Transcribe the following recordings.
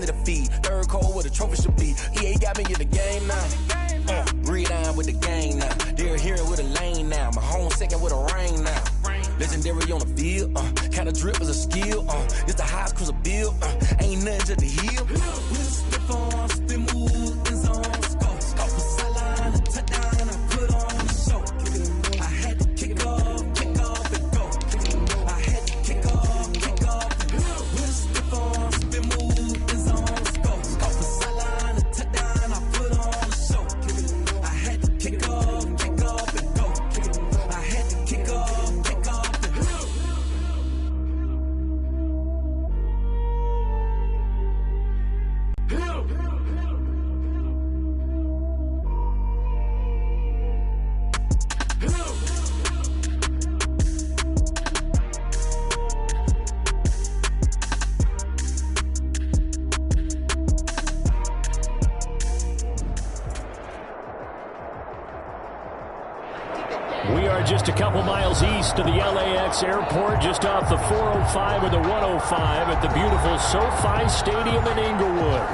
to feed. Third cold where the trophy should be. EA got me in the game now. Breathe on with the game now. They're here with a lane now. My home second with a rain now. Legendary on the field. Kinda drip is a skill. It's the highest cruiser bill. Ain't nothing just the heel. Spin on, spin move, in zone, scope. Scope for sideline, touchdown, I put on the show. I had to kick off and go. I had to kick off and go. Spin on, spin move, in zone, scope. Scope for sideline, touchdown, I put on the show. I had to kick off and go. I had to kick off and go. We are just a couple miles east of the LAX airport, just off the 405 or the 105 at the beautiful SoFi Stadium in Inglewood.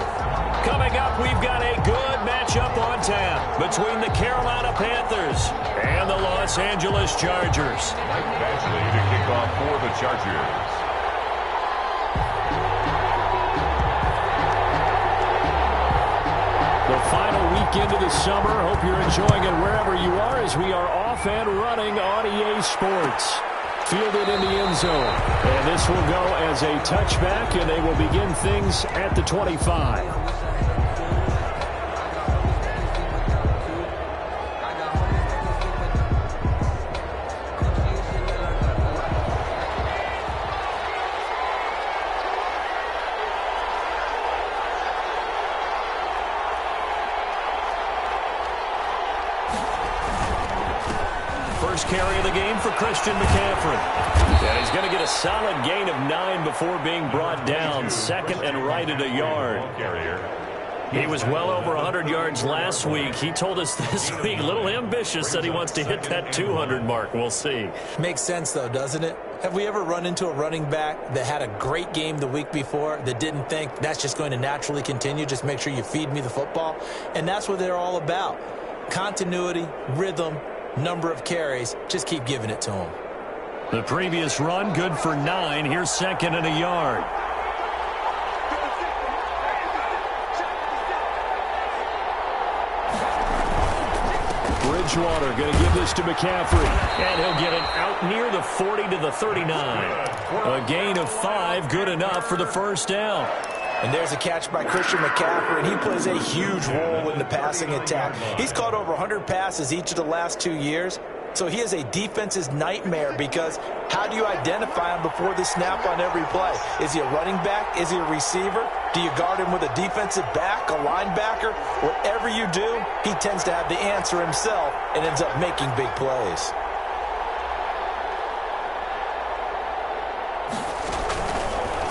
Coming up, we've got a good matchup on tap between the Carolina Panthers and the Los Angeles Chargers. Mike Batchley to kick off for the Chargers. The final weekend of the summer. Hope you're enjoying it wherever you are as we are off and running on EA Sports. Fielded in the end zone. And this will go as a touchback, and they will begin things at the 25. First carry of the game for Christian McCaffrey. And he's going to get a solid gain of 9 before being brought down. Second and right at a yard. He was well over 100 yards last week. He told us this week, a little ambitious, that he wants to hit that 200 mark. We'll see. Makes sense, though, doesn't it? Have we ever run into a running back that had a great game the week before that didn't think that's just going to naturally continue? Just make sure you feed me the football. And that's what they're all about. Continuity, rhythm, number of carries. Just keep giving it to him. The previous run, good for 9. Here's second and a yard. Bridgewater going to give this to McCaffrey. And he'll get it out near the 40 to the 39. A gain of 5, good enough for the first down. And there's a catch by Christian McCaffrey, and he plays a huge role in the passing attack. He's caught over 100 passes each of the last 2 years, so he is a defense's nightmare because how do you identify him before the snap on every play? Is he a running back? Is he a receiver? Do you guard him with a defensive back, a linebacker? Whatever you do, he tends to have the answer himself and ends up making big plays.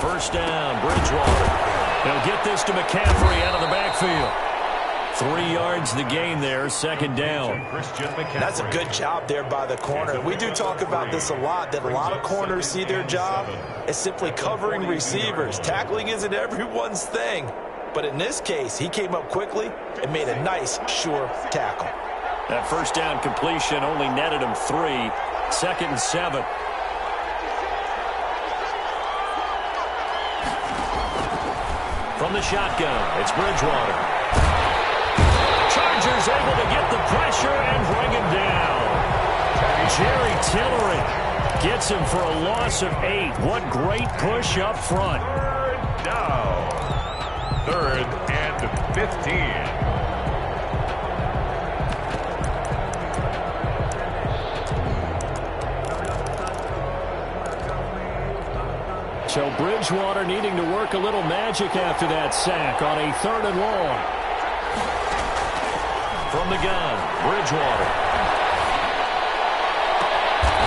First down, Bridgewater. They'll get this to McCaffrey out of the backfield. 3 yards the gain there, second down. That's a good job there by the corner. We do talk about this a lot, that a lot of corners see their job as simply covering receivers. Tackling isn't everyone's thing. But in this case, he came up quickly and made a nice, sure tackle. That first down completion only netted him 3. Second and 7. From the shotgun, it's Bridgewater. Chargers able to get the pressure and bring him down. Jerry Tillery gets him for a loss of 8. What great push up front. Third down. 3rd and 15. So Bridgewater needing to work a little magic after that sack on a 3rd and long. From the gun, Bridgewater.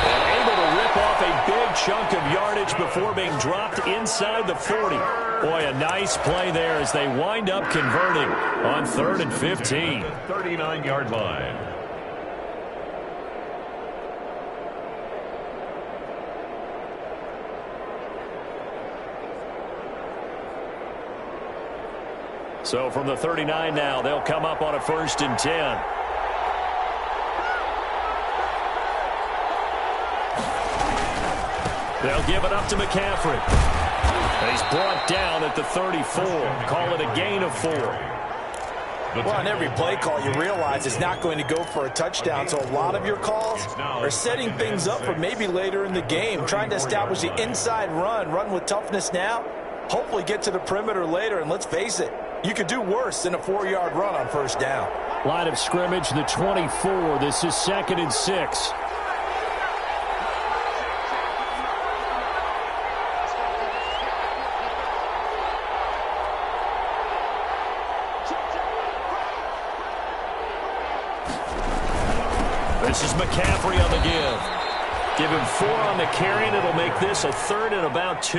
And able to rip off a big chunk of yardage before being dropped inside the 40. Boy, a nice play there as they wind up converting on 3rd and 15. 39-yard line. So from the 39 now, they'll come up on a 1st and 10. They'll give it up to McCaffrey. And he's brought down at the 34. Call it a gain of 4. Well, on every play call, you realize it's not going to go for a touchdown, so a lot of your calls are setting things up for maybe later in the game, trying to establish the inside run with toughness now, hopefully get to the perimeter later, and let's face it, you could do worse than a 4-yard run on 1st down. Line of scrimmage, the 24. This is 2nd and 6. This is McCaffrey on the give. Give him 4 on the carry, and it'll make this a 3rd and about 2.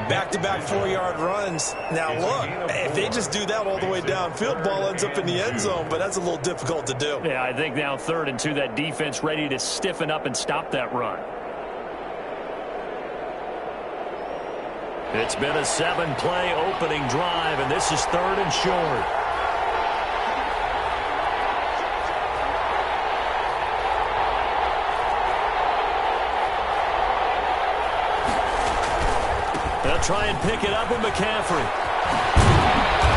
Back-to-back 4-yard runs. Now, look, if they just do that all the way downfield, ball ends up in the end zone, but that's a little difficult to do. Yeah, I think now 3rd and 2, that defense ready to stiffen up and stop that run. It's been a 7-play opening drive, and this is 3rd and short. They'll try and pick it up with McCaffrey.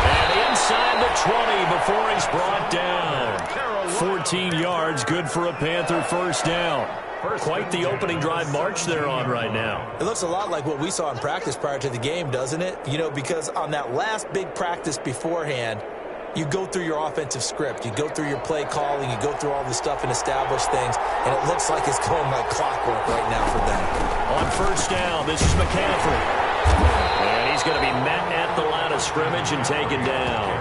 And inside the 20 before he's brought down. 14 yards, good for a Panther 1st down. Quite the opening drive march they're on right now. It looks a lot like what we saw in practice prior to the game, doesn't it? You know, because on that last big practice beforehand, you go through your offensive script. You go through your play calling. You go through all the stuff and establish things. And it looks like it's going like clockwork right now for them. On 1st down, this is McCaffrey. And he's going to be met at the line of scrimmage and taken down.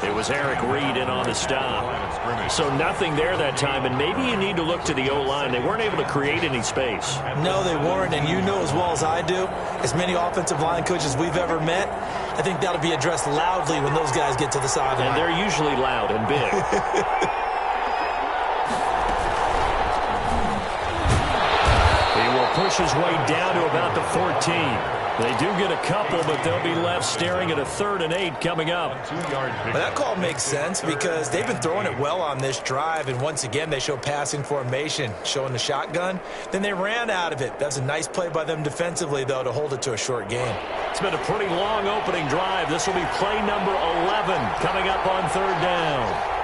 It was Eric Reed in on the stop. So nothing there that time, and maybe you need to look to the O-line. They weren't able to create any space. No, they weren't, and you know as well as I do, as many offensive line coaches we've ever met, I think that'll be addressed loudly when those guys get to the sideline. And they're usually loud and big. He will push his way down to about the 14. They do get a couple, but they'll be left staring at a 3rd and 8 coming up. But that call makes sense because they've been throwing it well on this drive, and once again they show passing formation, showing the shotgun. Then they ran out of it. That's a nice play by them defensively, though, to hold it to a short game. It's been a pretty long opening drive. This will be play number 11 coming up on 3rd down.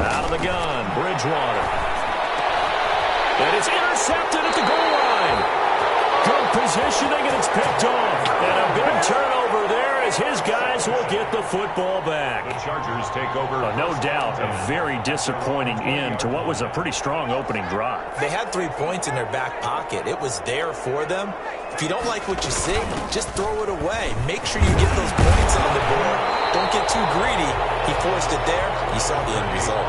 Out of the gun, Bridgewater. And it's intercepted at the goal line. Good positioning, and it's picked off. And a big turnover there as his guys will get the football back. The Chargers take over. No doubt, a very disappointing end to what was a pretty strong opening drive. They had 3 points in their back pocket. It was there for them. If you don't like what you see, just throw it away. Make sure you get those points on the board. Don't get too greedy. He forced it there. You saw the end result.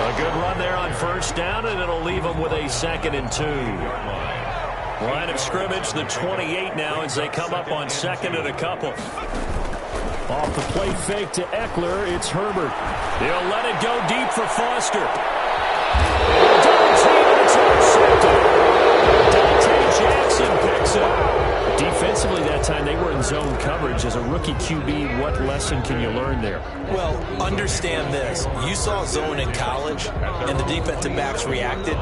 A good run there on 1st down, and it'll leave them with a 2nd and 2. Line of scrimmage, the 28 now as they come up on 2nd and a couple. Off the play fake to Eckler, it's Herbert. He'll let it go deep for Foster. Double team, and it's intercepted. Dante Jackson picks up. Defensively that time, they were in zone coverage. As a rookie QB, what lesson can you learn there? Well, understand this. You saw zone in college, and the defensive backs reacted,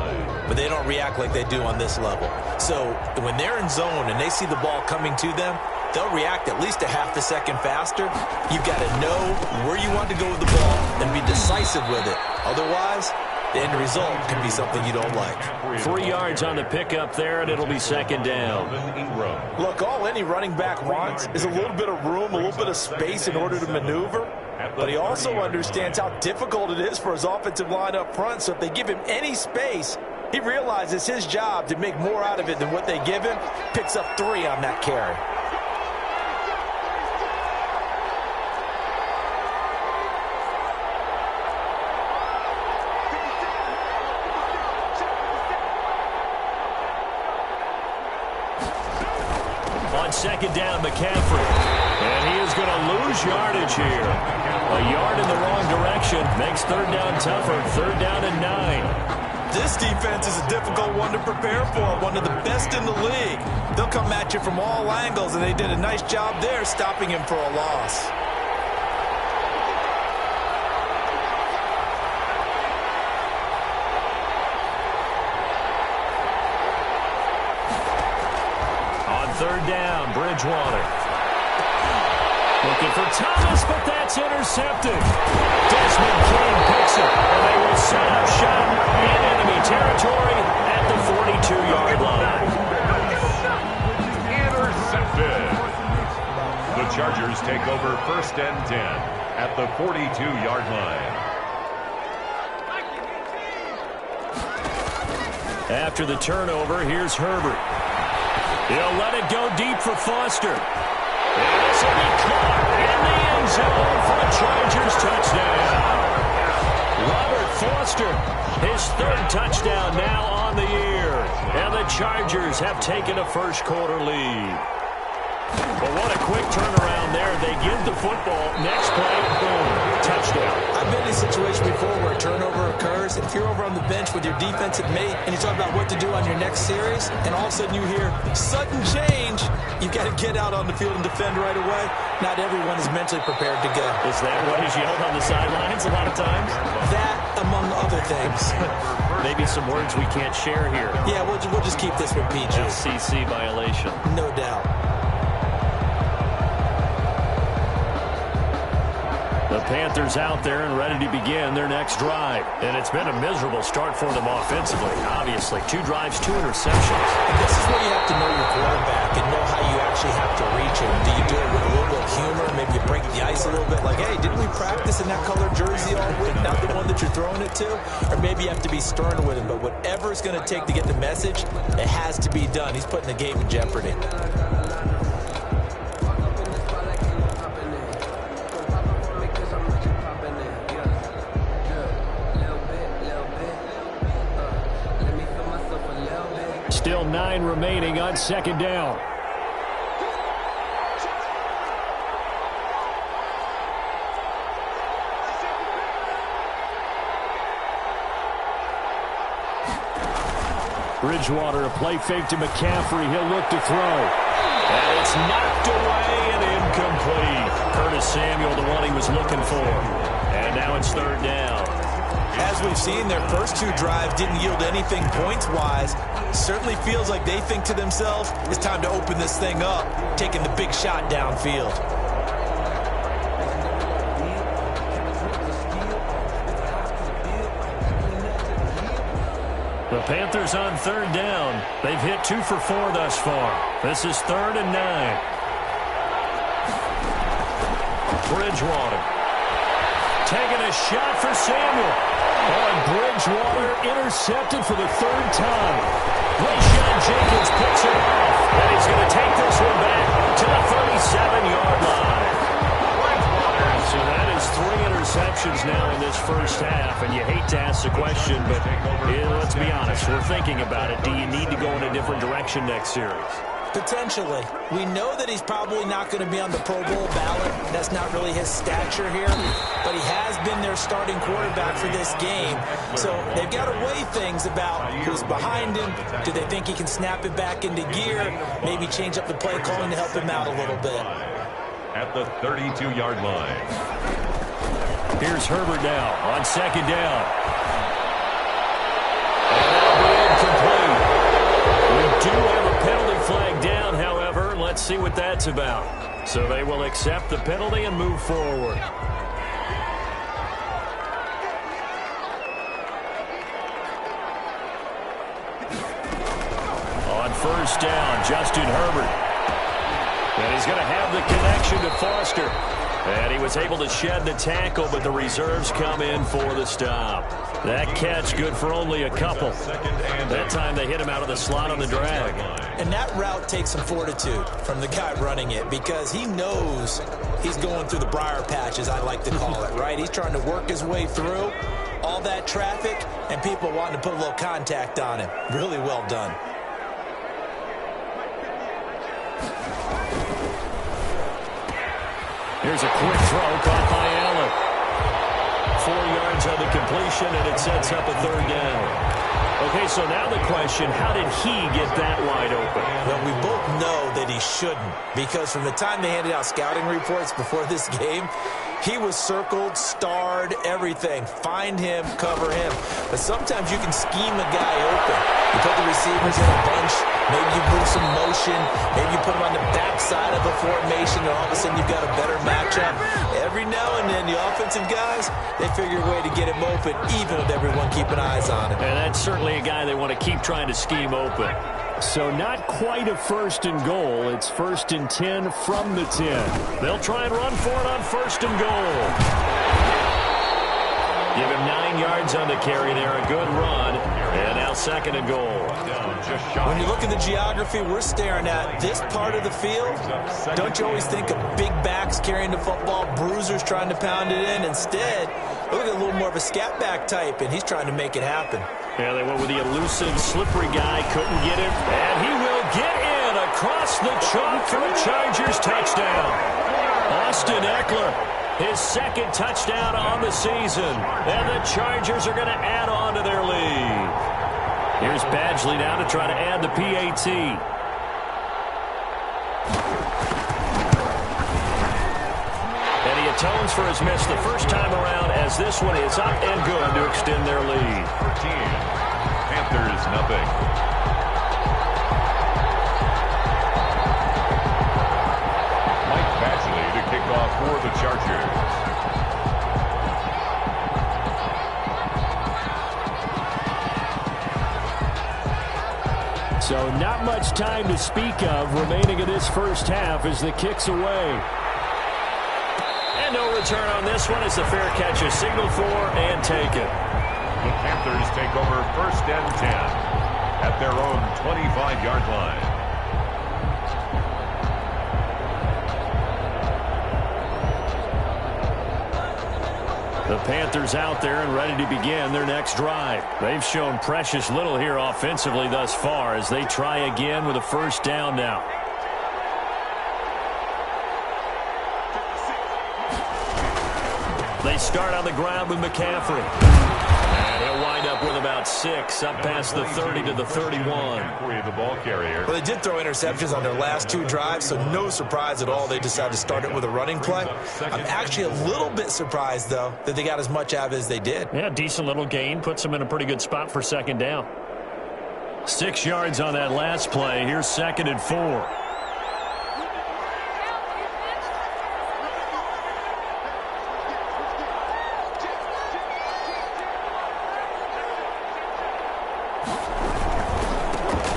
but they don't react like they do on this level. So when they're in zone and they see the ball coming to them, they'll react at least a half a second faster. You've got to know where you want to go with the ball and be decisive with it. Otherwise, the end result can be something you don't like. 3 yards on the pickup there, and it'll be 2nd down. Look, all any running back wants is a little bit of room, a little bit of space in order to maneuver. But he also understands how difficult it is for his offensive line up front. So if they give him any space, he realizes his job to make more out of it than what they give him. Picks up 3 on that carry. On 2nd down, McCaffrey. And he is going to lose yardage here. A yard in the wrong interception makes third down tougher. Third down and 9. This defense is a difficult one to prepare for, one of the best in the league. They'll come at you from all angles, and they did a nice job there stopping him for a loss. On third down, Bridgewater. Looking for Thomas, but that's intercepted. Desmond King picks it, and they will set up shop in enemy territory at the 42-yard line. Intercepted. The Chargers take over first and 10 at the 42-yard line. After the turnover, here's Herbert. He'll let it go deep for Foster. And this will be caught in the end zone for a Chargers touchdown. Robert Foster, his third touchdown now on the year. And the Chargers have taken a first-quarter lead. But what a quick turnaround there. They give the football. Next play, boom, touchdown. I've been in a situation before where a turnover occurs, and if you're over on the bench with your defensive mate and you talk about what to do on your next series, and all of a sudden you hear sudden change, you've got to get out on the field and defend right away. Not everyone is mentally prepared to go. Is that what is yelled on the sidelines a lot of times? That, among other things. Maybe some words we can't share here. Yeah, we'll just keep this one PG. FCC violation. No doubt. The Panthers out there and ready to begin their next drive. And it's been a miserable start for them offensively, obviously. 2 drives, 2 interceptions. This is where you have to know your quarterback and know how you actually have to reach him. Do you do it with a little bit of humor? Maybe you break the ice a little bit, like, hey, didn't we practice in that colored jersey all week? Not the one that you're throwing it to? Or maybe you have to be stern with him. But whatever it's going to take to get the message, it has to be done. He's putting the game in jeopardy. Still 9 remaining on second down. Bridgewater, a play fake to McCaffrey. He'll look to throw. And it's knocked away and incomplete. Curtis Samuel, the one he was looking for. And now it's third down. As we've seen, their first 2 drives didn't yield anything points-wise. Certainly feels like they think to themselves, it's time to open this thing up, taking the big shot downfield. The Panthers on third down. They've hit 2 for 4 thus far. This is third and 9. Bridgewater taking a shot for Samuel. And Bridgewater intercepted for the 3rd time. Rayshon Jenkins picks it off. And he's going to take this one back to the 37-yard line. So that is 3 interceptions now in this first half. And you hate to ask the question, but let's be honest. We're thinking about it. Do you need to go in a different direction next series? Potentially. We know that he's probably not going to be on the Pro Bowl ballot. That's not really his stature here. But he has been their starting quarterback for this game. So they've got to weigh things about who's behind him. Do they think he can snap it back into gear? Maybe change up the play calling to help him out a little bit. At the 32-yard line. Here's Herbert now on second down. And that'll be incomplete. We do have a penalty flag down, however. Let's see what that's about. So they will accept the penalty and move forward. On first down, Justin Herbert. And he's going to have the connection to Foster. And he was able to shed the tackle, but the reserves come in for the stop. That catch good for only a couple. That time they hit him out of the slot on the drag. And that route takes some fortitude from the guy running it because he knows he's going through the briar patch, as I like to call it, right? He's trying to work his way through all that traffic and people wanting to put a little contact on him. Really well done. Here's a quick throw caught by Allen. 4 yards on the completion, and it sets up a third down. Okay, so now the question, how did he get that wide open? Well, we both know that he shouldn't, because from the time they handed out scouting reports before this game, he was circled, starred, everything. Find him, cover him. But sometimes you can scheme a guy open. You put the receivers in a bunch. Maybe you move some motion. Maybe you put them on the backside of a formation, and all of a sudden you've got a better matchup. Every now and then, the offensive guys, they figure a way to get him open, even with everyone keeping eyes on him. And that's certainly a guy they want to keep trying to scheme open. So not quite a first and goal. It's 1st and 10 from the 10. They'll try and run for it on 1st and goal. Give him 9 yards on the carry there. A good run. And now 2nd and goal. When you look at the geography we're staring at, this part of the field, don't you always think of big backs carrying the football, bruisers trying to pound it in? Instead, look at a little more of a scat back type, and he's trying to make it happen. Yeah, they went with the elusive, slippery guy. Couldn't get him. And he will get in across the chalk for a Chargers touchdown. Austin Eckler, his 2nd touchdown on the season. And the Chargers are going to add on to their lead. Here's Badgley now to try to add the PAT. And he atones for his miss the first time around, as this one is up and good to extend their lead. 13. Panthers, nothing. Mike Badgley to kick off for the Chargers. So not much time to speak of remaining in this first half as the kick's away. And no return on this one as the fair catch is signaled for and taken. The Panthers take over 1st and 10 at their own 25-yard line. The Panthers out there and ready to begin their next drive. They've shown precious little here offensively thus far as they try again with a 1st down now. They start on the ground with McCaffrey. And he'll wind up with about 6, up past the 30 to the 31. The ball carrier. Well, they did throw interceptions on their last 2 drives, so no surprise at all they decided to start it with a running play. I'm actually a little bit surprised, though, that they got as much out of it as they did. Yeah, decent little gain. Puts them in a pretty good spot for 2nd down. 6 yards on that last play. Here's 2nd and 4.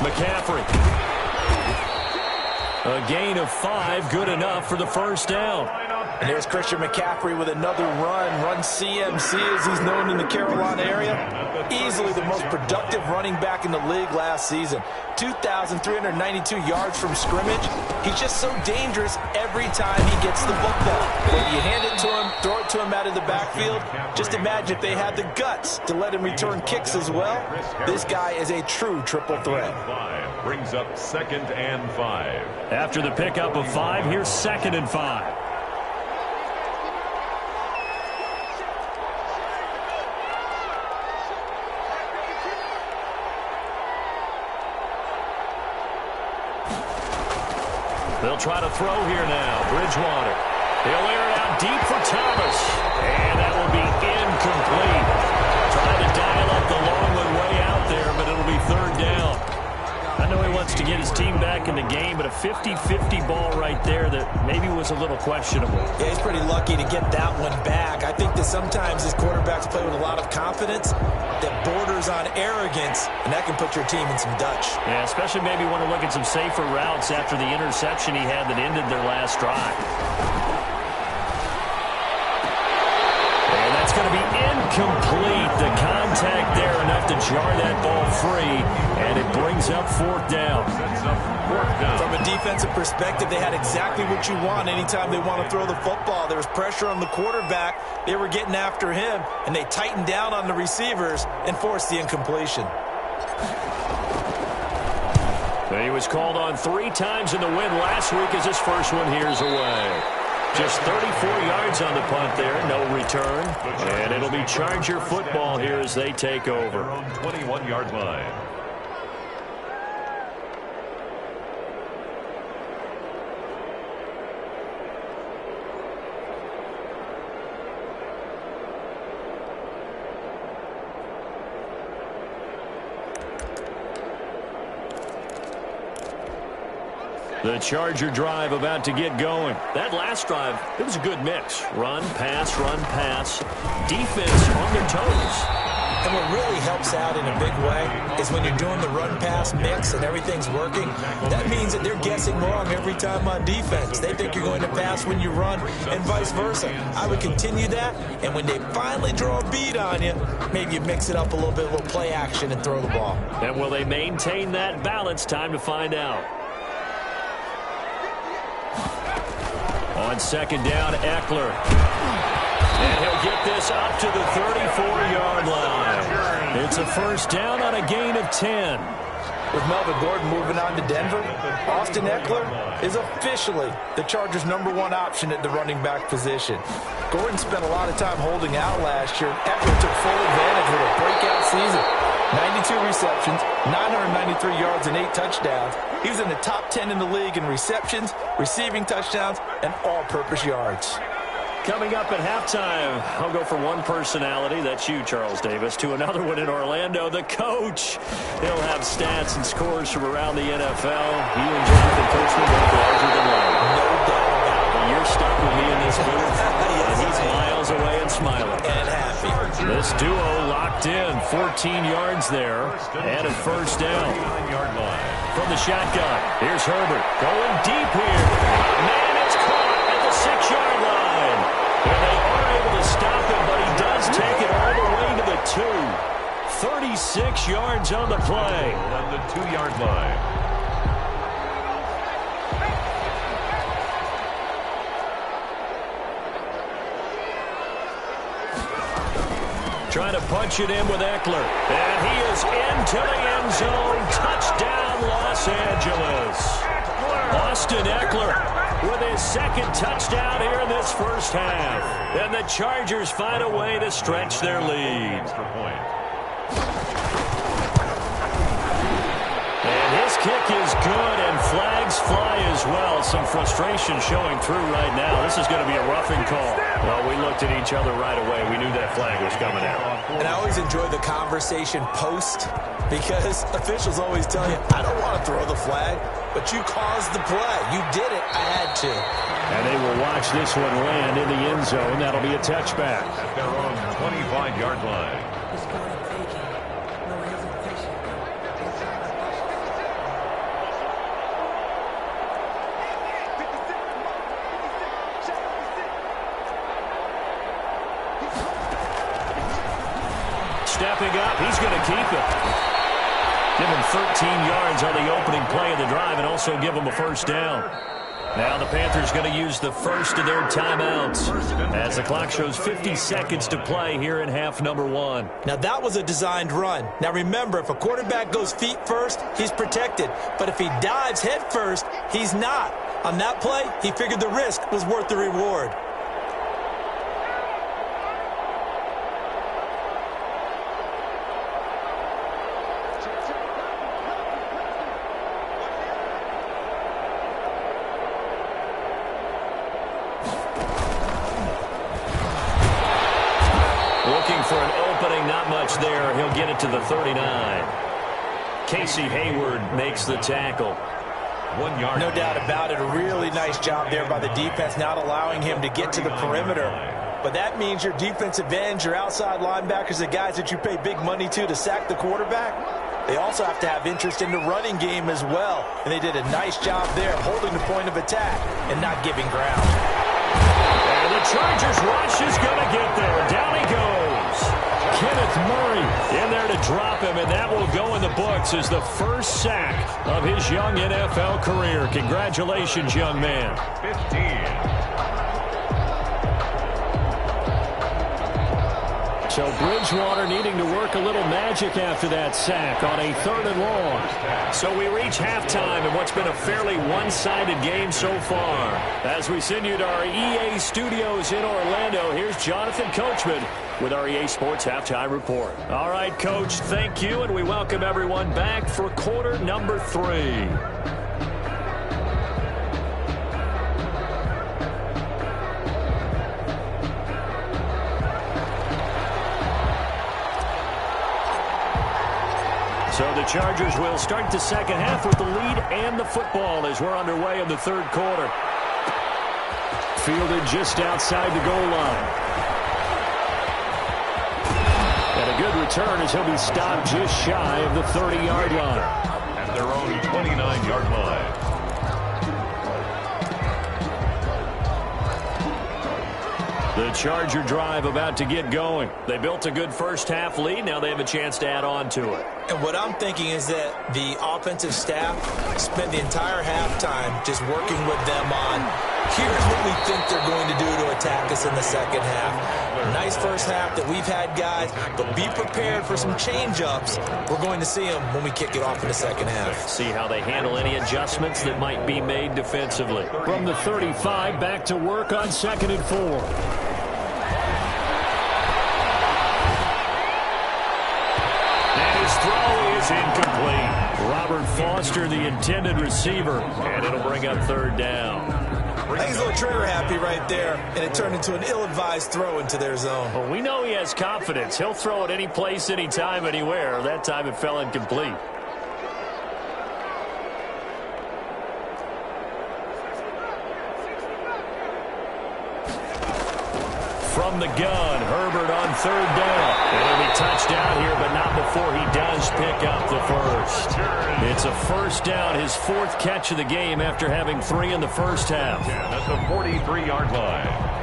McCaffrey. A gain of 5, good enough for the 1st down. And here's Christian McCaffrey with another run CMC as he's known in the Carolina area. Easily the most productive running back in the league last season. 2,392 yards from scrimmage. He's just so dangerous every time he gets the football. Whether you hand it to him, throw it to him out of the backfield, just imagine if they had the guts to let him return kicks as well. This guy is a true triple threat. Brings up 2nd and 5. After the pickup of 5, here's 2nd and 5. They'll try to throw here now. Bridgewater. He'll air it out deep for Thomas. And that will be incomplete. Trying to dial up the long one way out there, but it'll be 3rd down. I know he wants to get his team back in the game, but a 50-50 ball right there that maybe was a little questionable. Yeah, he's pretty lucky to get that one back. I think that sometimes his quarterbacks play with a lot of confidence that borders on arrogance, and that can put your team in some Dutch. Yeah, especially maybe want to look at some safer routes after the interception he had that ended their last drive. And that's going to be incomplete. The contact there enough to jar that ball free, and it brings up 4th down. From a defensive perspective, they had exactly what you want anytime they want to throw the football. There was pressure on the quarterback. They were getting after him, and they tightened down on the receivers and forced the incompletion. He was called on 3 times in the win last week as his first one here's away. Just 34 yards on the punt there, no return. And it'll be Charger football here as they take over. 21-yard line. The Charger drive about to get going. That last drive, it was a good mix. Run, pass, defense on their toes. And what really helps out in a big way is when you're doing the run-pass mix and everything's working, that means that they're guessing wrong every time on defense. They think you're going to pass when you run and vice versa. I would continue that, and when they finally draw a beat on you, maybe you mix it up a little bit, a little play action and throw the ball. And will they maintain that balance? Time to find out. On second down, Eckler. And he'll get this up to the 34-yard line. It's a first down on a gain of 10. With Melvin Gordon moving on to Denver, Austin Eckler is officially the Chargers' #1 option at the running back position. Gordon spent a lot of time holding out last year. Eckler took full advantage with a breakout season. 92 receptions, 993 yards, and 8 touchdowns. He was in the top 10 in the league in receptions, receiving touchdowns, and all-purpose yards. Coming up at halftime, I'll go from one personality, that's you, Charles Davis, to another one in Orlando, the coach. He'll have stats and scores from around the NFL. You and Jonathan Coach will both larger than life. No doubt about it. You're stuck with me in this booth, and he's miles away and smiling. And happy. This duo locked in, 14 yards there, and a first down. From the shotgun, here's Herbert going deep here. Man, it's caught at the 6-yard line. And they are able to stop him, but he does take it all the way to the 2. 36 yards on the play. On the 2-yard line. Trying to punch it in with Eckler. And he is into the end zone. Touchdown, Los Angeles. Austin Eckler with his second touchdown here in this first half. And the Chargers find a way to stretch their lead. And his kick is good, and flags fly as well. Some frustration showing through right now. This is going to be a roughing call. Well, we looked at each other right away. We knew that flag was coming out. And I always enjoy the conversation post, because officials always tell you, I don't want to throw the flag, but you caused the play. You did it. I had to. And they will watch this one land in the end zone. That'll be a touchback. At their own 25-yard line. Stepping up, he's going to keep it. Give him 13 yards on the opening play of the drive and also give him a first down. Now the Panthers going to use the first of their timeouts as the clock shows 50 seconds to play here in half number 1. Now that was a designed run. Now remember, if a quarterback goes feet first, he's protected. But if he dives head first, he's not. On that play, he figured the risk was worth the reward. Looking for an opening, not much there. He'll get it to the 39. Casey Hayward makes the tackle. 1 yard. No doubt about it. A really nice job there by the defense, not allowing him to get to the perimeter. But that means your defensive ends, your outside linebackers, the guys that you pay big money to sack the quarterback, they also have to have interest in the running game as well. And they did a nice job there, holding the point of attack and not giving ground. And the Chargers rush is going to get there. Down he goes. Kenneth Murray in there to drop him, and that will go in the books as the first sack of his young NFL career. Congratulations, young man. 15. So Bridgewater needing to work a little magic after that sack on a 3rd and long. So we reach halftime in what's been a fairly one-sided game so far. As we send you to our EA studios in Orlando, here's Jonathan Coachman with our EA Sports Halftime Report. All right, Coach, thank you, and we welcome everyone back for quarter number 3. So the Chargers will start the second half with the lead and the football as we're underway in the 3rd quarter. Fielded just outside the goal line. And a good return as he'll be stopped just shy of the 30-yard line. At their own 29-yard line. The Charger drive about to get going. They built a good first-half lead. Now they have a chance to add on to it. And what I'm thinking is that the offensive staff spent the entire halftime just working with them on, here's what we think they're going to do to attack us in the second half. Nice first half that we've had, guys, but be prepared for some change-ups. We're going to see them when we kick it off in the second half. See how they handle any adjustments that might be made defensively. From the 35, back to work on 2nd and 4. Throw is incomplete. Robert Foster, the intended receiver, and it'll bring up 3rd down. I think he's a little trigger happy right there, and it turned into an ill-advised throw into their zone. Well, we know he has confidence. He'll throw it any place, anytime, anywhere. That time it fell incomplete. From the gun, Herbert on 3rd down. And he'll be touched out here, but not before he does pick up the first. It's a 1st down, his 4th catch of the game after having 3 in the first half. At the 43-yard line.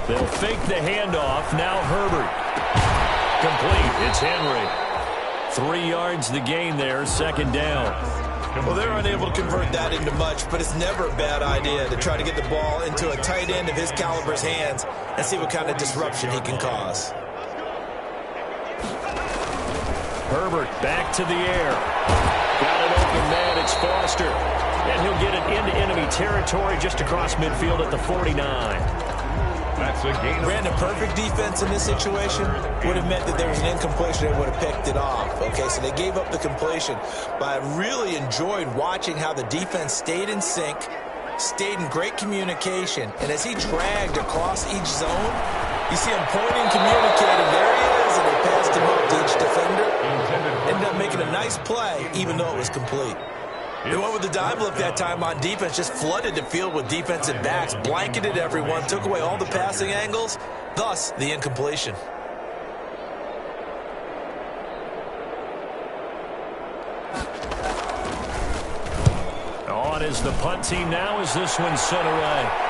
They'll fake the handoff. Now Herbert. Complete. It's Henry. 3 yards the gain there. 2nd down. Well, they're unable to convert that into much, but it's never a bad idea to try to get the ball into a tight end of his caliber's hands and see what kind of disruption he can cause. Herbert back to the air. Got an open man. It's Foster. And he'll get it into enemy territory just across midfield at the 49. That's a gain. Brandon, perfect defense in this situation would have meant that there was an incompletion and would have picked it off. Okay, so they gave up the completion. But I really enjoyed watching how the defense stayed in sync, stayed in great communication. And as he dragged across each zone, you see him pointing, communicating. There he is, and they passed him up to each defender. Ended up making a nice play, even though it was complete. They went with the dime look that time on defense, just flooded the field with defensive backs, blanketed everyone, took away all the passing angles, thus the incompletion. On is the punt team now as this one's sent away.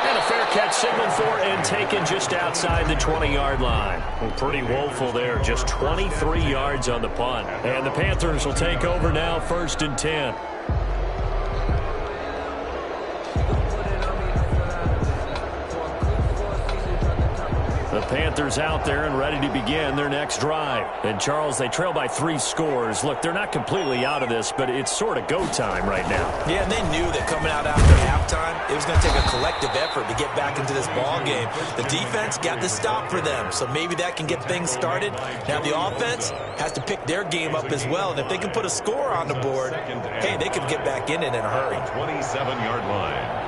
And a fair catch signaled for and taken just outside the 20-yard line. Well, pretty woeful there, just 23 yards on the punt. And the Panthers will take over now, 1st and 10. The Panthers out there and ready to begin their next drive. And, Charles, they trail by 3 scores. Look, they're not completely out of this, but it's sort of go time right now. Yeah, and they knew that coming out after halftime, it was going to take a collective effort to get back into this ball game. The defense got the stop for them, so maybe that can get things started. Now the offense has to pick their game up as well, and if they can put a score on the board, hey, they could get back in it in a hurry. 27-yard line.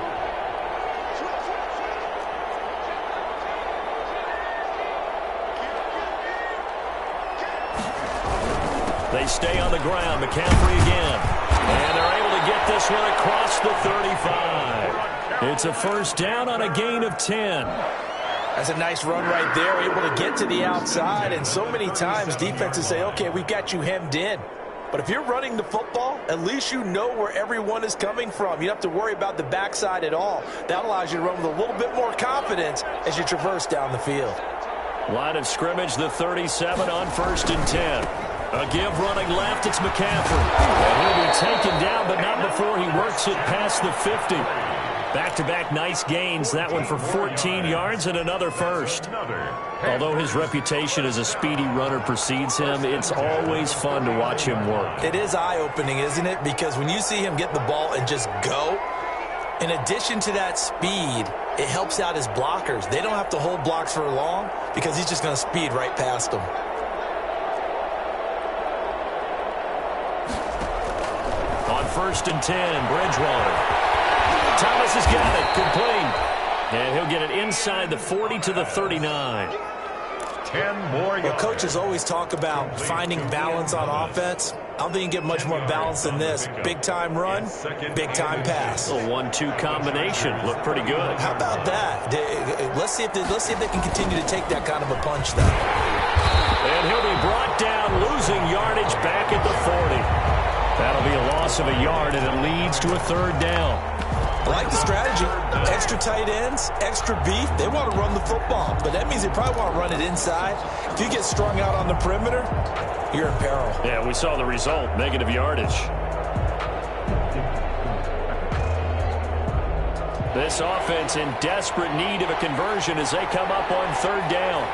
They stay on the ground. McCaffrey again. And they're able to get this one across the 35. It's a 1st down on a gain of 10. That's a nice run right there, able to get to the outside. And so many times defenses say, okay, we've got you hemmed in. But if you're running the football, at least you know where everyone is coming from. You don't have to worry about the backside at all. That allows you to run with a little bit more confidence as you traverse down the field. Line of scrimmage, the 37 on 1st and 10. A give running left, it's McCaffrey. And he'll be taken down, but not before he works it past the 50. Back-to-back nice gains, that one for 14 yards and another first. Although his reputation as a speedy runner precedes him, it's always fun to watch him work. It is eye-opening, isn't it? Because when you see him get the ball and just go, in addition to that speed, it helps out his blockers. They don't have to hold blocks for long because he's just going to speed right past them. On 1st and 10, Bridgewater. Thomas has got it, complete. And he'll get it inside the 40 to the 39. 10 more yards. Well, coaches always talk about finding balance on offense. I don't think you can get much more balance than this. Big-time run, big-time pass. A 1-2 combination. Looked pretty good. How about that? Let's see if they can continue to take that kind of a punch, though. And he'll be brought down, losing yardage back at the 40. That'll be a loss of a yard, and it leads to a 3rd down. I like the strategy. Extra tight ends, extra beef. They want to run the football, but that means they probably want to run it inside. If you get strung out on the perimeter, you're in peril. Yeah, we saw the result, negative yardage. This offense in desperate need of a conversion as they come up on 3rd down.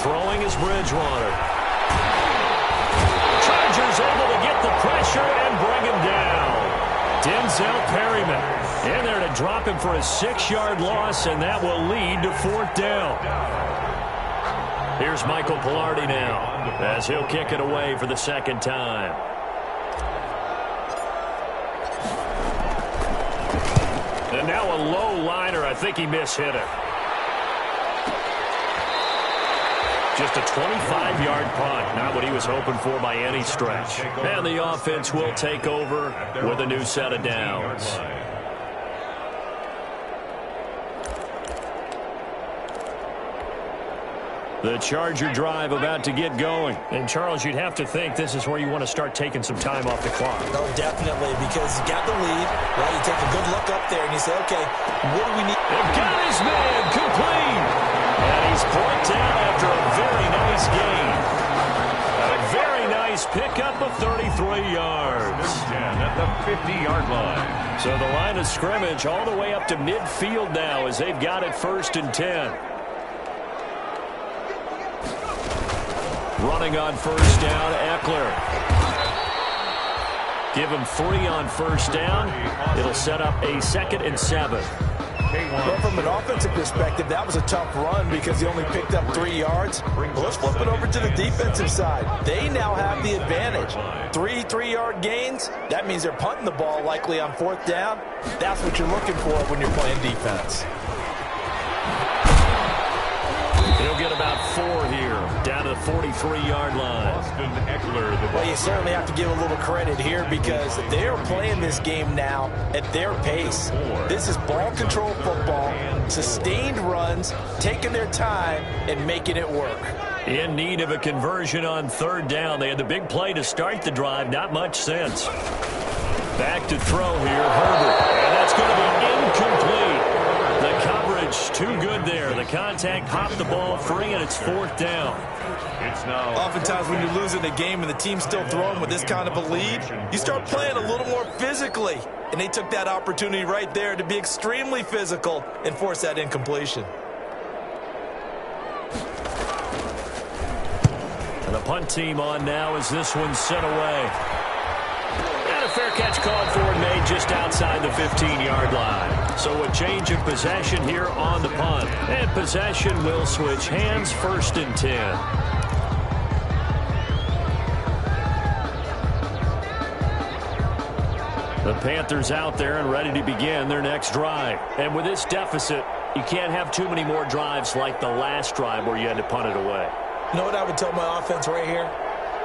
Throwing is Bridgewater. Chargers able to get the pressure and bring him down. Denzel Perryman in there to drop him for a 6-yard loss, and that will lead to 4th down. Here's Michael Pilardi now as he'll kick it away for the 2nd time. And now a low liner. I think he mishit it. Just a 25-yard punt, not what he was hoping for by any stretch. And the offense will take over with a new set of downs. The Charger drive about to get going. And, Charles, you'd have to think this is where you want to start taking some time off the clock. Oh, definitely, because you got the lead. Right, you take a good look up there, and you say, okay, what do we need? They've got his man complete. And he's brought down after a very nice gain. A very nice pickup of 33 yards. At the 50-yard line. So the line of scrimmage all the way up to midfield now as they've got it 1st and 10. Running on 1st down, Eckler. Give him 3 on 1st down. It'll set up a 2nd and 7. Well, from an offensive perspective, that was a tough run because he only picked up 3 yards. Well, let's flip it over to the defensive side. They now have the advantage. 3 3-yard gains. That means they're punting the ball likely on 4th down. That's what you're looking for when you're playing defense. He'll get about 4 here, down to the 43-yard line. Well, you certainly have to give a little credit here because they are playing this game now at their pace. This is ball control football, sustained runs, taking their time, and making it work. In need of a conversion on 3rd down. They had the big play to start the drive, not much sense. Back to throw here, Herbert, and that's going to be incomplete. The coverage too good there. The contact popped the ball free, and it's 4th down. Oftentimes when you're losing a game and the team's still throwing with this kind of a lead, you start playing a little more physically. And they took that opportunity right there to be extremely physical and force that incompletion. And the punt team on now as this one's sent away. And a fair catch called for and made just outside the 15-yard line. So a change of possession here on the punt. And possession will switch hands, 1st and 10. The Panthers out there and ready to begin their next drive. And with this deficit, you can't have too many more drives like the last drive where you had to punt it away. You know what I would tell my offense right here?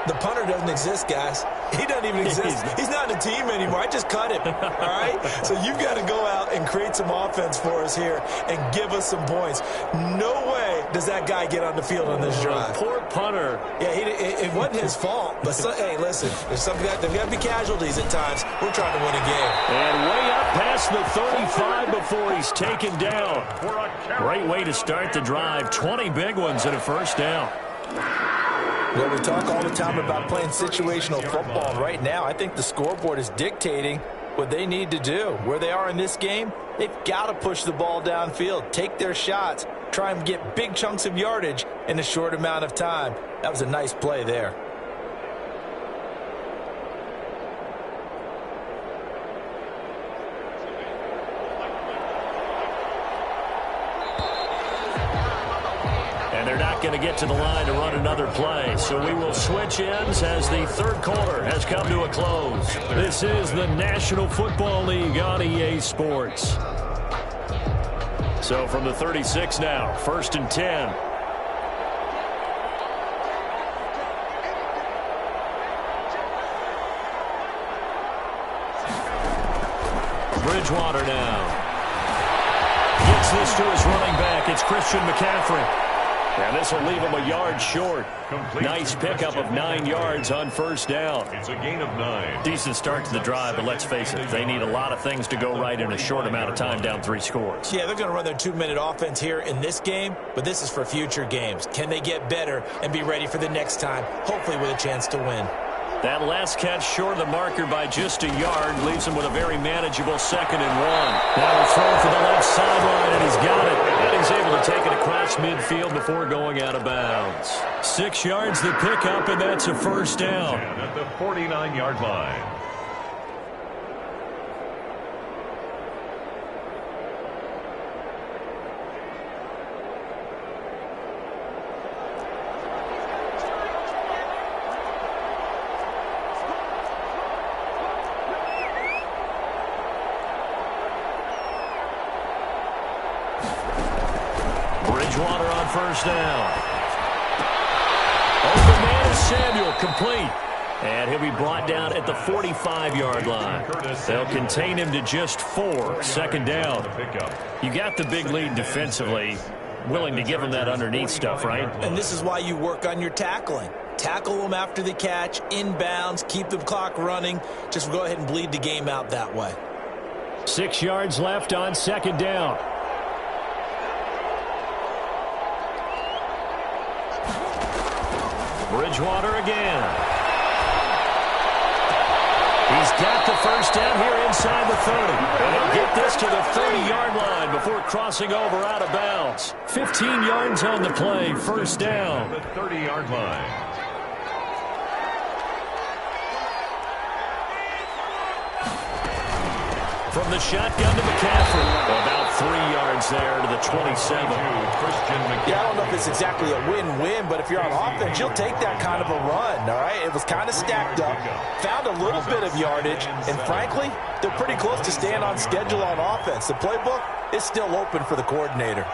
The punter doesn't exist, guys. He doesn't even exist. He's not in the team anymore. I just cut him, all right? So you've got to go out and create some offense for us here and give us some points. No way does that guy get on the field on this drive. Poor punter. Yeah, it wasn't his fault. But, hey, listen, there's got to be casualties at times. We're trying to win a game. And way up past the 35 before he's taken down. Great way to start the drive. 20 big ones and a first down. Well, we talk all the time about playing situational football. And right now, I think the scoreboard is dictating what they need to do. Where they are in this game, they've got to push the ball downfield, take their shots, try and get big chunks of yardage in a short amount of time. That was a nice play there. They're not going to get to the line to run another play, so we will switch ends as the third quarter has come to a close. This is the National Football League on EA Sports. So from the 36 now, 1st and 10. Bridgewater now. Gets this to his running back. It's Christian McCaffrey. And this will leave him a yard short. Nice pickup of 9 yards on first down. It's a gain of 9. Decent start to the drive, but let's face it, they need a lot of things to go right in a short amount of time, down 3 scores. Yeah, they're going to run their 2-minute offense here in this game, but this is for future games. Can they get better and be ready for the next time, hopefully with a chance to win? That last catch short of the marker by just a yard leaves him with a very manageable 2nd and 1. Now he'll throw for the left sideline, and he's got it. And he's able to take it across midfield before going out of bounds. 6 yards the pickup, and that's a first down. And at the 49-yard line. Bridgewater on first down. Open man is Samuel, complete. And he'll be brought down at the 45-yard line. They'll contain him to just 4, 2nd down. You got the big lead defensively. Willing to give him that underneath stuff, right? And this is why you work on your tackling. Tackle them after the catch, inbounds, keep the clock running. Just go ahead and bleed the game out that way. 6 yards left on 2nd down. Bridgewater again. He's got the first down here inside the 30. And he'll get this to the 30-yard line before crossing over out of bounds. 15 yards on the play, first down. The 30-yard line. From the shotgun to McCaffrey. About 3 yards there to the 27. Yeah, I don't know if it's exactly a win-win, but if you're on offense, you'll take that kind of a run, all right? It was kind of stacked up, found a little bit of yardage, and frankly, they're pretty close to staying on schedule on offense. The playbook is still open for the coordinator.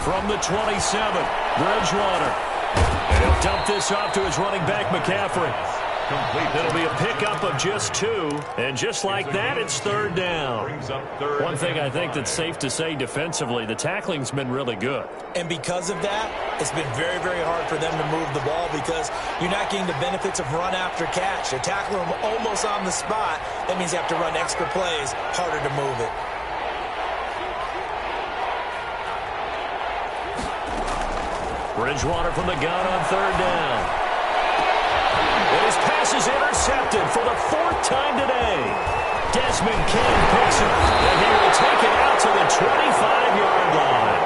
From the 27, Bridgewater. And he'll dump this off to his running back, McCaffrey. It'll be a pickup of just 2, and just like that, it's 3rd down. One thing I think that's safe to say defensively, the tackling's been really good. And because of that, it's been very, very hard for them to move the ball because you're not getting the benefits of run after catch. They're tackling them almost on the spot. That means you have to run extra plays, harder to move it. Bridgewater from the gun on 3rd down. And his pass is intercepted for the 4th time today. Desmond King picks it up, and he will take it out to the 25-yard line.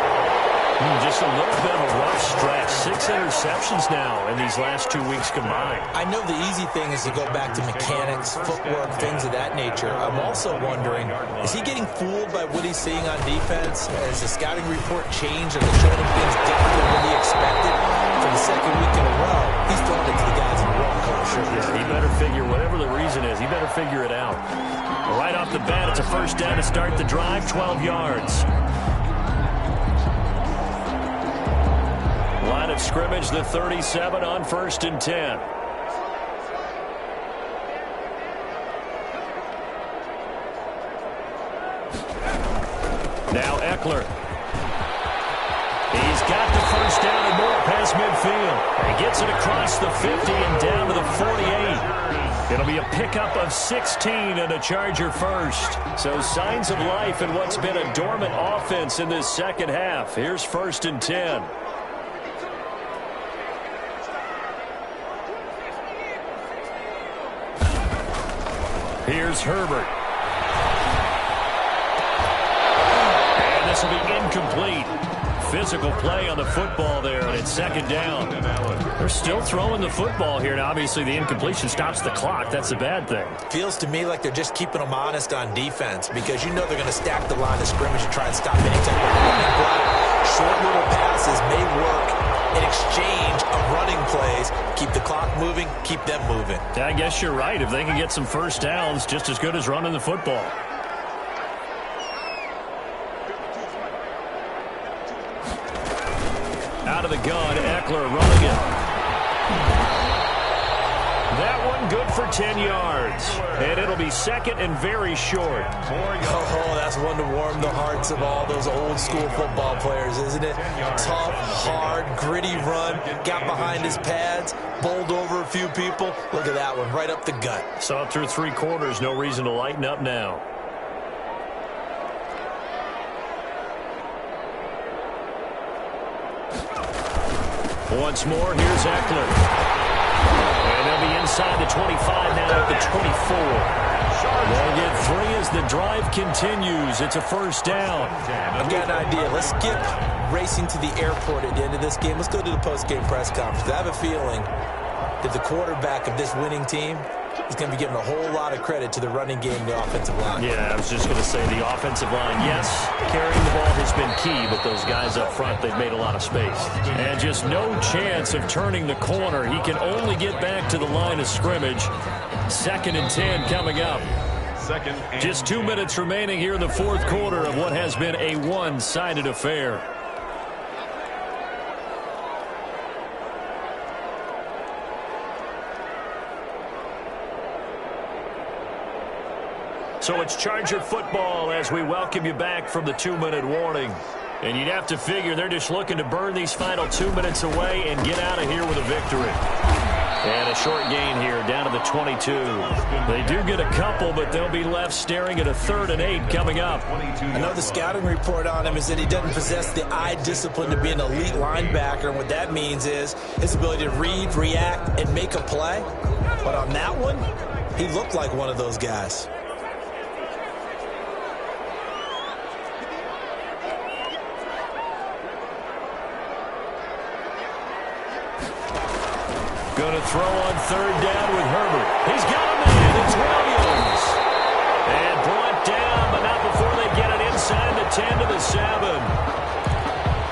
Just a little bit of a rough stretch. 6 interceptions now in these last 2 weeks combined. I know the easy thing is to go back to mechanics, footwork, things of that nature. I'm also wondering, is he getting fooled by what he's seeing on defense? Has the scouting report changed and they're showing him things different than what he expected? For the 2nd week in a row, he's throwing it to the guys in the roll call. Sure, he better figure, whatever the reason is, he better figure it out. Right off the bat, it's a first down to start the drive, 12 yards. Line of of scrimmage, the 37 on 1st and 10. Now Eckler. He's got the first down and more past midfield. He gets it across the 50 and down to the 48. It'll be a pickup of 16 and a Charger first. So signs of life in what's been a dormant offense in this second half. Here's 1st and 10. Here's Herbert. And this will be incomplete. Physical play on the football there, and it's 2nd down. They're still throwing the football here. Now, obviously, the incompletion stops the clock. That's a bad thing. Feels to me like they're just keeping them honest on defense because you know they're going to stack the line of scrimmage and try and stop any type of running play. Short little passes may work in exchange of running plays. Keep the clock moving, keep them moving. I guess you're right. If they can get some first downs, just as good as running the football. Out of the gun, Eckler running it. That one good for 10 yards. And it'll be 2nd and very short. Oh, that's one to warm the hearts of all those old school football players, isn't it? Tough, hard, gritty run. Got behind his pads, bowled over a few people. Look at that one, right up the gut. Saw it through 3 quarters. No reason to lighten up now. Once more, here's Eckler. And they'll be inside the 25 now at the 24. They'll get 3 as the drive continues. It's a first down. I've got an idea. Let's skip racing to the airport at the end of this game. Let's go to the post-game press conference. I have a feeling that the quarterback of this winning team is going to be giving a whole lot of credit to the running game and the offensive line. Yeah, I was just going to say the offensive line, yes, carrying the ball has been key, but those guys up front, they've made a lot of space. And just no chance of turning the corner. He can only get back to the line of scrimmage. 2nd and 10 coming up. Just 2 minutes remaining here in the 4th quarter of what has been a one-sided affair. So it's Charger football as we welcome you back from the 2-minute warning. And you'd have to figure they're just looking to burn these final 2 minutes away and get out of here with a victory. And a short gain here down to the 22. They do get a couple, but they'll be left staring at a 3rd and 8 coming up. I know the scouting report on him is that he doesn't possess the eye discipline to be an elite linebacker. And what that means is his ability to read, react, and make a play. But on that one, he looked like one of those guys. Going to throw on 3rd down with Herbert. He's got a man. It's Williams. And brought down, but not before they get it inside the 10 to the 7.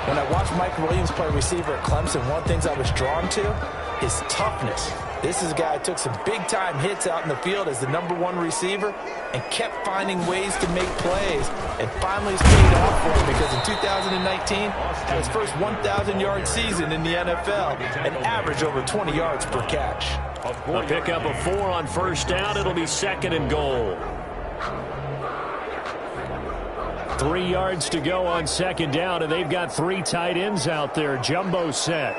When I watched Mike Williams play receiver at Clemson, one of the things I was drawn to is toughness. This is a guy who took some big-time hits out in the field as the #1 receiver and kept finding ways to make plays. And finally it's paid off for him because in 2019, had his first 1,000-yard season in the NFL and averaged over 20 yards per catch. A pickup of 4 on 1st down. It'll be 2nd and goal. 3 yards to go on 2nd down, and they've got 3 tight ends out there. Jumbo set.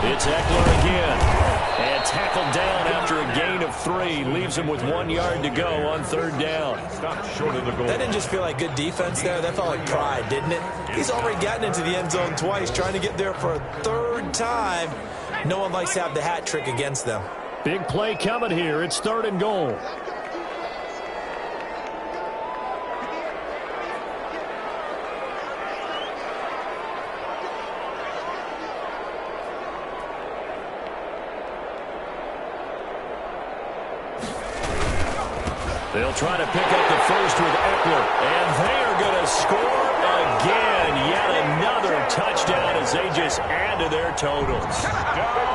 It's Eckler again. And tackled down after a gain of 3. Leaves him with 1 yard to go on 3rd down. Short of the goal. That didn't just feel like good defense there. That felt like pride, didn't it? He's already gotten into the end zone twice, trying to get there for a 3rd time. No one likes to have the hat trick against them. Big play coming here. It's 3rd and goal. They'll try to pick up the first with Eckler, and they are going to score again. Yet another touchdown as they just add to their totals.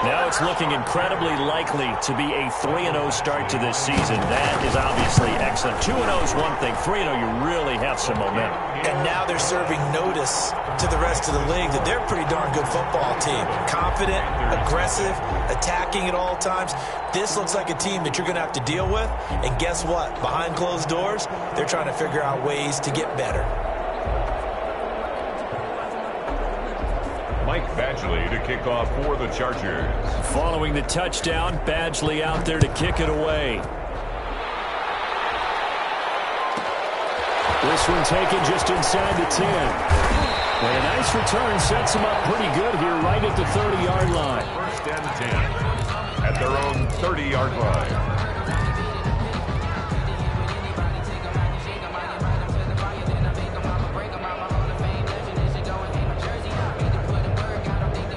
Now it's looking incredibly likely to be a 3-0 start to this season. That is obviously excellent. 2-0 is one thing. 3-0, you really have some momentum. And now they're serving notice to the rest of the league that they're a pretty darn good football team. Confident, aggressive, attacking at all times. This looks like a team that you're going to have to deal with. And guess what? Behind closed doors, they're trying to figure out ways to get better. Mike Badgley to kick off for the Chargers. Following the touchdown, Badgley out there to kick it away. This one taken just inside the 10. And a nice return sets him up pretty good here right at the 30-yard line. First and 10 at their own 30-yard line.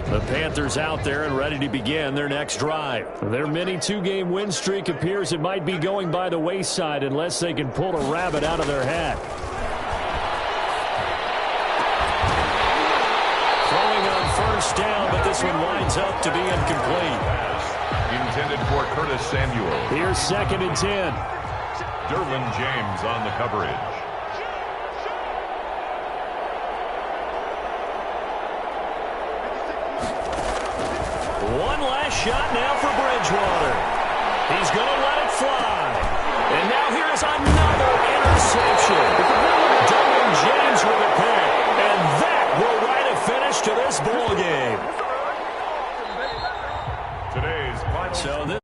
The Panthers out there and ready to begin their next drive. Their mini 2-game win streak appears it might be going by the wayside unless they can pull a rabbit out of their hat. Throwing on first down, but this one winds up to be incomplete. Intended for Curtis Samuel. Here's 2nd and 10. Derwin James on the coverage. One last shot now for Bridgewater. He's going to let it fly. And now here's another interception. Derwin James with a pick. And that will write a finish to this ball game. Today's final. So this